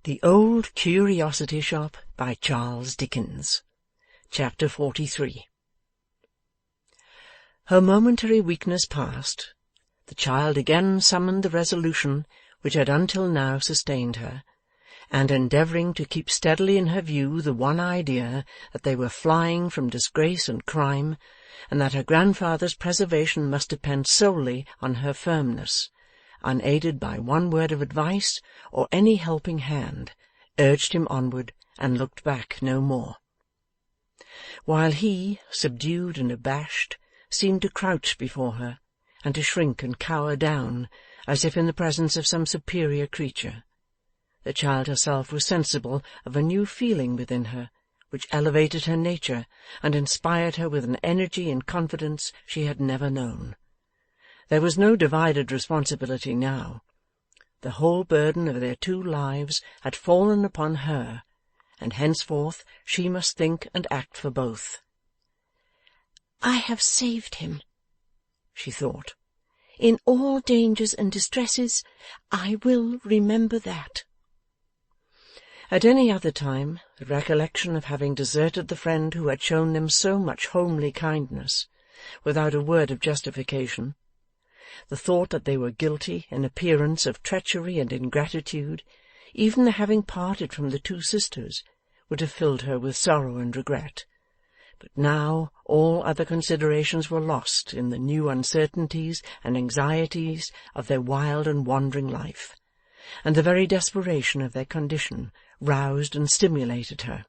The Old Curiosity Shop by Charles Dickens. Chapter 43. Her momentary weakness past, the child again summoned the resolution which had until now sustained her, and endeavouring to keep steadily in her view the one idea that they were flying from disgrace and crime, and that her grandfather's preservation must depend solely on her firmness, unaided by one word of advice or any helping hand, urged him onward and looked back no more. While he, subdued and abashed, seemed to crouch before her, and to shrink and cower down, as if in the presence of some superior creature, the child herself was sensible of a new feeling within her, which elevated her nature, and inspired her with an energy and confidence she had never known. There was no divided responsibility now. The whole burden of their two lives had fallen upon her, and henceforth she must think and act for both. "I have saved him," she thought. "In all dangers and distresses I will remember that." At any other time, the recollection of having deserted the friend who had shown them so much homely kindness, without a word of justification, the thought that they were guilty in appearance of treachery and ingratitude, even the having parted from the two sisters, would have filled her with sorrow and regret. But now all other considerations were lost in the new uncertainties and anxieties of their wild and wandering life, and the very desperation of their condition roused and stimulated her.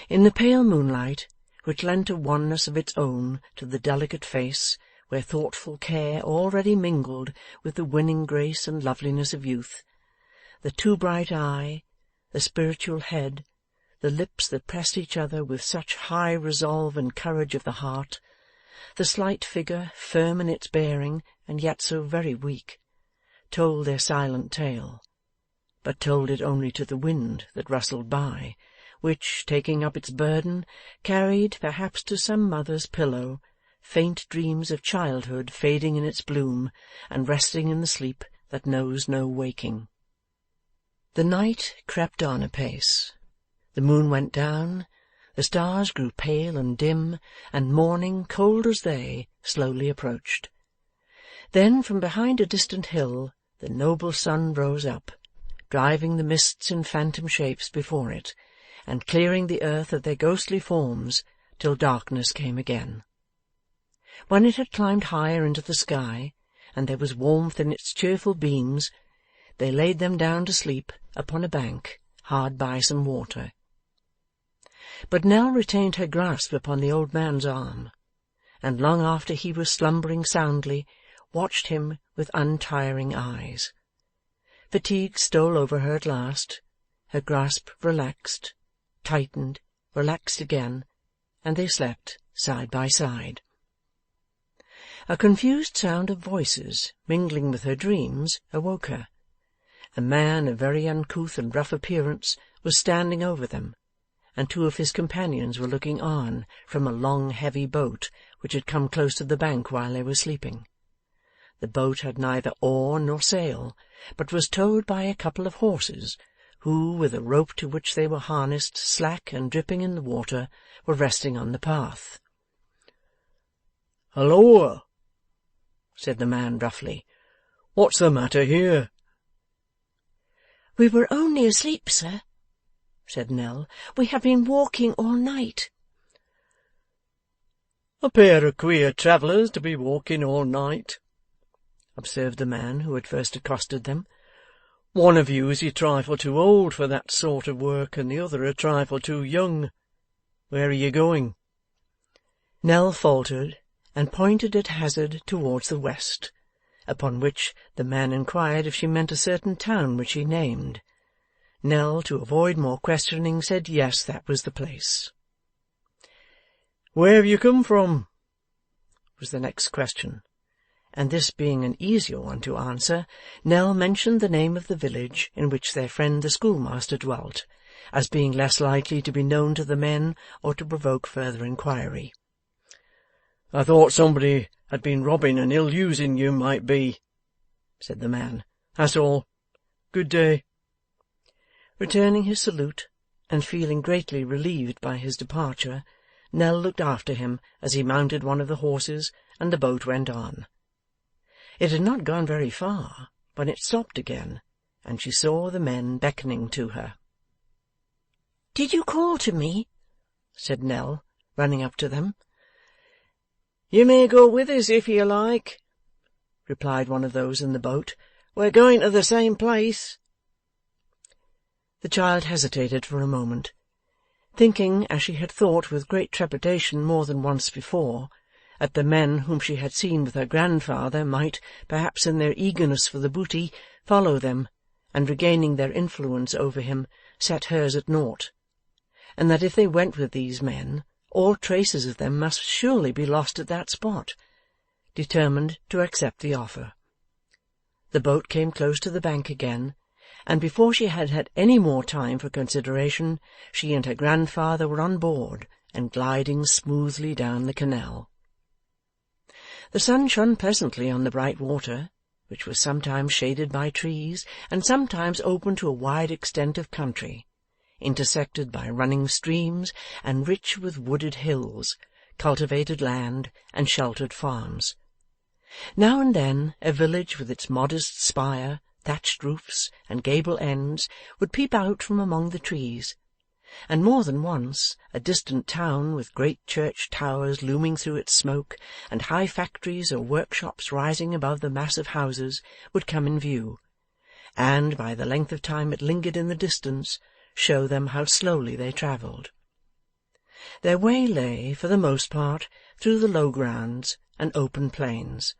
In the pale moonlight, which lent a wanness of its own to the delicate face, where thoughtful care already mingled with the winning grace and loveliness of youth, the too bright eye, the spiritual head, the lips that pressed each other with such high resolve and courage of the heart, the slight figure, firm in its bearing and yet so very weak, told their silent tale, but told it only to the wind that rustled by, which, taking up its burden, carried, perhaps to some mother's pillow, faint dreams of childhood fading in its bloom, and resting in the sleep that knows no waking. The night crept on apace. The moon went down, the stars grew pale and dim, and morning, cold as they, slowly approached. Then from behind a distant hill the noble sun rose up, driving the mists in phantom shapes before it, and clearing the earth of their ghostly forms, till darkness came again. When it had climbed higher into the sky, and there was warmth in its cheerful beams, they laid them down to sleep upon a bank hard by some water. But Nell retained her grasp upon the old man's arm, and long after he was slumbering soundly, watched him with untiring eyes. Fatigue stole over her at last, her grasp relaxed, tightened, relaxed again, and they slept side by side. A confused sound of voices, mingling with her dreams, awoke her. A man of very uncouth and rough appearance was standing over them, and two of his companions were looking on from a long heavy boat which had come close to the bank while they were sleeping. The boat had neither oar nor sail, but was towed by a couple of horses, who, with a rope to which they were harnessed slack and dripping in the water, were resting on the path. "Halloa!" said the man roughly. "What's the matter here?" "We were only asleep, sir," said Nell. "We have been walking all night." "A pair of queer travellers to be walking all night," observed the man who had first accosted them. "One of you is a trifle too old for that sort of work, and the other a trifle too young. Where are you going?" Nell faltered, and pointed at hazard towards the west, upon which the man inquired if she meant a certain town which he named. Nell, to avoid more questioning, said yes, that was the place. "Where have you come from?" was the next question, and this being an easier one to answer, Nell mentioned the name of the village in which their friend the schoolmaster dwelt, as being less likely to be known to the men or to provoke further inquiry. "I thought somebody had been robbing and ill-using you, might be," said the man. "That's all. Good day." Returning his salute, and feeling greatly relieved by his departure, Nell looked after him as he mounted one of the horses, and the boat went on. It had not gone very far when it stopped again, and she saw the men beckoning to her. "Did you call to me?" said Nell, running up to them. "You may go with us if you like," replied one of those in the boat. "We're going to the same place." The child hesitated for a moment, thinking, as she had thought with great trepidation more than once before, that the men whom she had seen with her grandfather might, perhaps in their eagerness for the booty, follow them, and regaining their influence over him, set hers at naught, and that if they went with these men, all traces of them must surely be lost at that spot, determined to accept the offer. The boat came close to the bank again, and before she had had any more time for consideration, she and her grandfather were on board and gliding smoothly down the canal. The sun shone pleasantly on the bright water, which was sometimes shaded by trees and sometimes open to a wide extent of country, intersected by running streams and rich with wooded hills, cultivated land, and sheltered farms. Now and then a village with its modest spire, thatched roofs, and gable ends would peep out from among the trees, and more than once a distant town with great church towers looming through its smoke, and high factories or workshops rising above the mass of houses, would come in view, and, by the length of time it lingered in the distance, show them how slowly they travelled. Their way lay, for the most part, through the low grounds and open plains,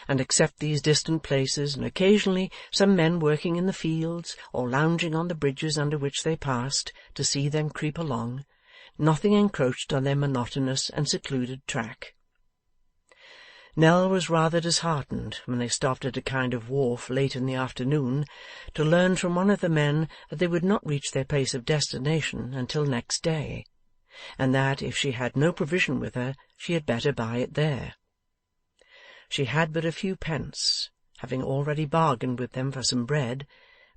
and except these distant places and occasionally some men working in the fields or lounging on the bridges under which they passed to see them creep along, nothing encroached on their monotonous and secluded track. Nell was rather disheartened when they stopped at a kind of wharf late in the afternoon, to learn from one of the men that they would not reach their place of destination until next day, and that if she had no provision with her she had better buy it there. She had but a few pence, having already bargained with them for some bread,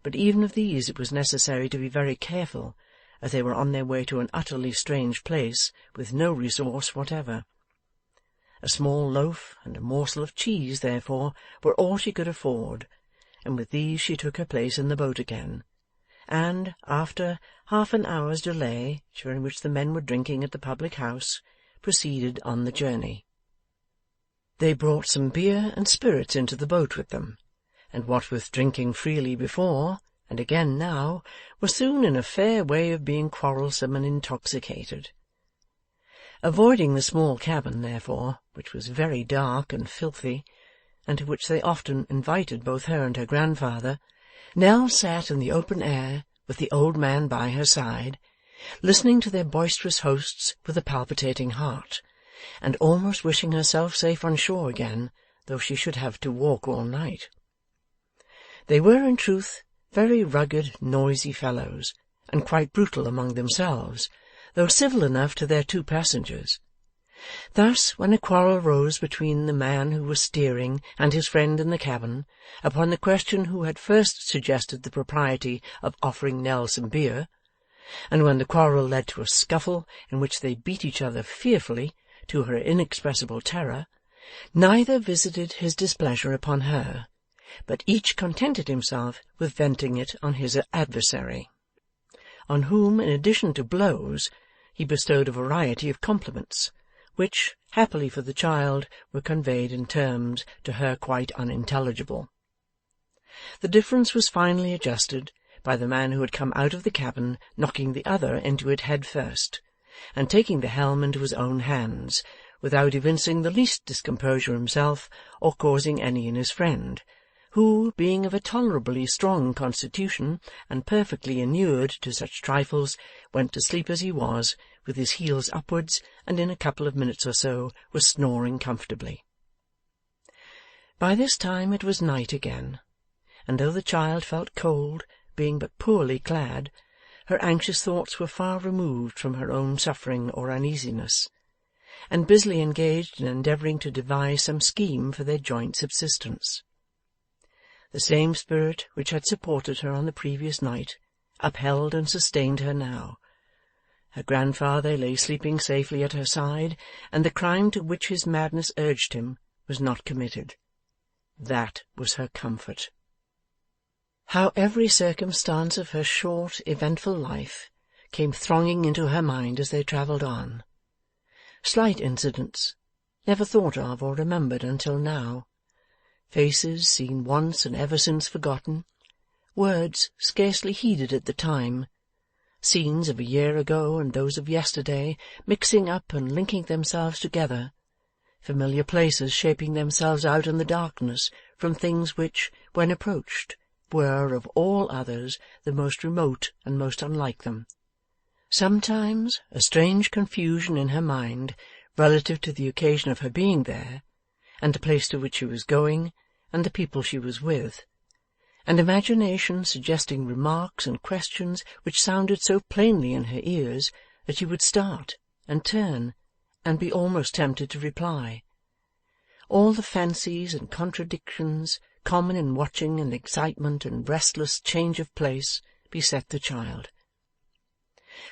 but even of these it was necessary to be very careful, as they were on their way to an utterly strange place, with no resource whatever. A small loaf and a morsel of cheese, therefore, were all she could afford, and with these she took her place in the boat again, and, after half an hour's delay, during which the men were drinking at the public house, proceeded on the journey. They brought some beer and spirits into the boat with them, and what with drinking freely before, and again now, were soon in a fair way of being quarrelsome and intoxicated. Avoiding the small cabin, therefore, which was very dark and filthy, and to which they often invited both her and her grandfather, Nell sat in the open air, with the old man by her side, listening to their boisterous hosts with a palpitating heart, and almost wishing herself safe on shore again, though she should have to walk all night. They were, in truth, very rugged, noisy fellows, and quite brutal among themselves, though civil enough to their two passengers. Thus, when a quarrel rose between the man who was steering and his friend in the cabin, upon the question who had first suggested the propriety of offering Nell some beer, and when the quarrel led to a scuffle in which they beat each other fearfully, to her inexpressible terror, neither visited his displeasure upon her, but each contented himself with venting it on his adversary, on whom, in addition to blows, he bestowed a variety of compliments, which, happily for the child, were conveyed in terms to her quite unintelligible. The difference was finally adjusted by the man who had come out of the cabin knocking the other into it head first, and taking the helm into his own hands, without evincing the least discomposure himself, or causing any in his friend, who, being of a tolerably strong constitution, and perfectly inured to such trifles, went to sleep as he was, with his heels upwards, and in a couple of minutes or so was snoring comfortably. By this time it was night again, and though the child felt cold, being but poorly clad, her anxious thoughts were far removed from her own suffering or uneasiness, and busily engaged in endeavouring to devise some scheme for their joint subsistence. The same spirit which had supported her on the previous night upheld and sustained her now. Her grandfather lay sleeping safely at her side, and the crime to which his madness urged him was not committed. That was her comfort. How every circumstance of her short, eventful life came thronging into her mind as they travelled on. Slight incidents, never thought of or remembered until now. Faces seen once and ever since forgotten. Words scarcely heeded at the time. Scenes of a year ago and those of yesterday mixing up and linking themselves together. Familiar places shaping themselves out in the darkness from things which, when approached, were, of all others, the most remote and most unlike them. Sometimes a strange confusion in her mind relative to the occasion of her being there, and the place to which she was going, and the people she was with, and imagination suggesting remarks and questions which sounded so plainly in her ears that she would start and turn and be almost tempted to reply. All the fancies and contradictions common in watching and excitement and restless change of place beset the child.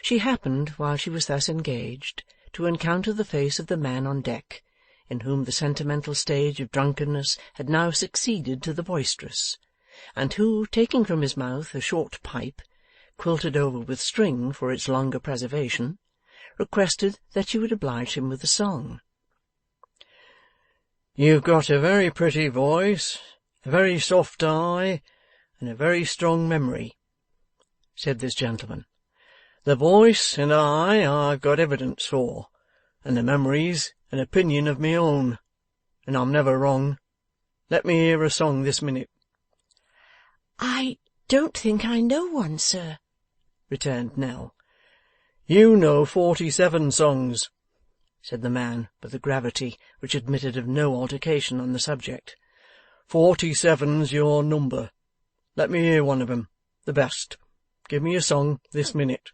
She happened, while she was thus engaged, to encounter the face of the man on deck, in whom the sentimental stage of drunkenness had now succeeded to the boisterous, and who, taking from his mouth a short pipe, quilted over with string for its longer preservation, requested that she would oblige him with a song. "You've got a very pretty voice, a very soft eye, and a very strong memory," said this gentleman. "The voice and eye I've got evidence for, and the memory's an opinion of me own, and I'm never wrong. Let me hear a song this minute." "I don't think I know one, sir," returned Nell. "You know 47 songs," said the man, with a gravity which admitted of no altercation on the subject. 47's your number. Let me hear one of 'em, the best. Give me a song this minute."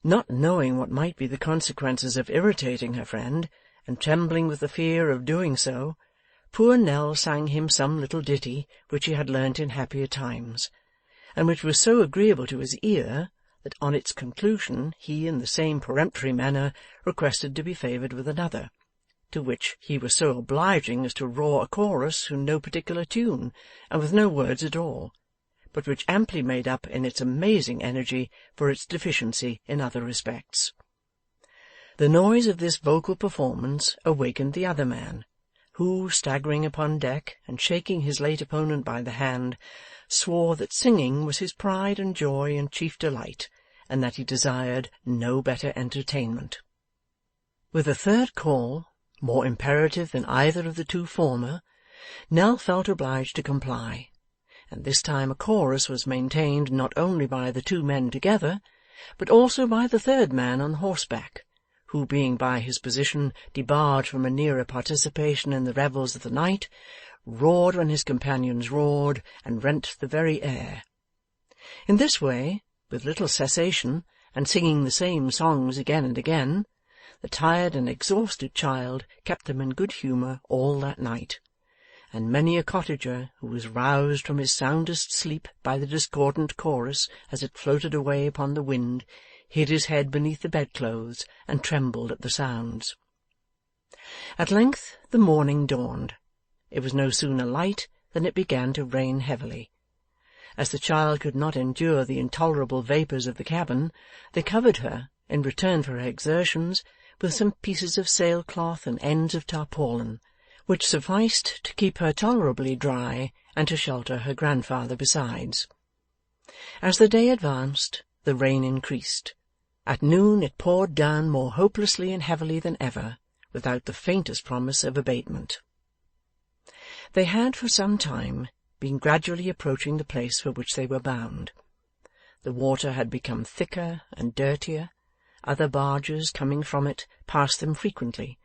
Not knowing what might be the consequences of irritating her friend, and trembling with the fear of doing so, poor Nell sang him some little ditty which he had learnt in happier times, and which was so agreeable to his ear that on its conclusion he in the same peremptory manner requested to be favoured with another, to which he was so obliging as to roar a chorus in no particular tune, and with no words at all, but which amply made up in its amazing energy for its deficiency in other respects. The noise of this vocal performance awakened the other man, who, staggering upon deck and shaking his late opponent by the hand, swore that singing was his pride and joy and chief delight, and that he desired no better entertainment. With a third call, more imperative than either of the two former, Nell felt obliged to comply, and this time a chorus was maintained not only by the two men together, but also by the third man on horseback, who, being by his position debarred from a nearer participation in the revels of the night, roared when his companions roared, and rent the very air. In this way, with little cessation, and singing the same songs again and again, the tired and exhausted child kept them in good humour all that night, and many a cottager who was roused from his soundest sleep by the discordant chorus as it floated away upon the wind, hid his head beneath the bedclothes and trembled at the sounds. At length the morning dawned. It was no sooner light than it began to rain heavily. As the child could not endure the intolerable vapours of the cabin, they covered her, in return for her exertions, with some pieces of sailcloth and ends of tarpaulin, which sufficed to keep her tolerably dry and to shelter her grandfather besides. As the day advanced, the rain increased. At noon it poured down more hopelessly and heavily than ever, without the faintest promise of abatement. They had for some time been gradually approaching the place for which they were bound. The water had become thicker and dirtier. Other barges coming from it passed them frequently.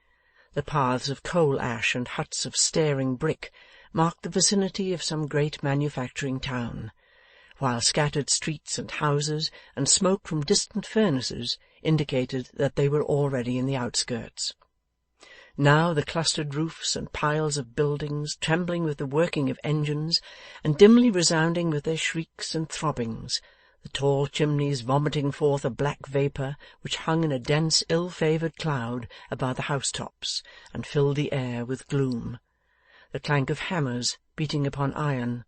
The paths of coal ash and huts of staring brick marked the vicinity of some great manufacturing town, while scattered streets and houses and smoke from distant furnaces indicated that they were already in the outskirts. Now the clustered roofs and piles of buildings, trembling with the working of engines, and dimly resounding with their shrieks and throbbings, the tall chimneys vomiting forth a black vapour which hung in a dense ill-favoured cloud about the housetops, and filled the air with gloom, the clank of hammers beating upon iron,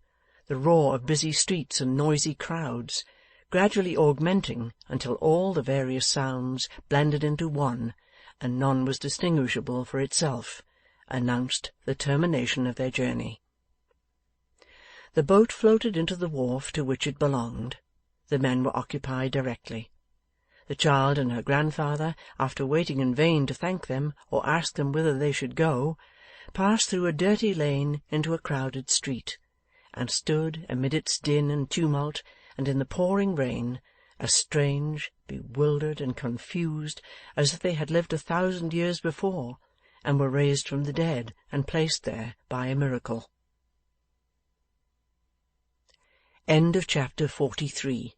the roar of busy streets and noisy crowds, gradually augmenting until all the various sounds, blended into one, and none was distinguishable for itself, announced the termination of their journey. The boat floated into the wharf to which it belonged. The men were occupied directly. The child and her grandfather, after waiting in vain to thank them or ask them whither they should go, passed through a dirty lane into a crowded street, and stood amid its din and tumult, and in the pouring rain, as strange, bewildered, and confused as if they had lived 1,000 years before, and were raised from the dead and placed there by a miracle. Chapter 43.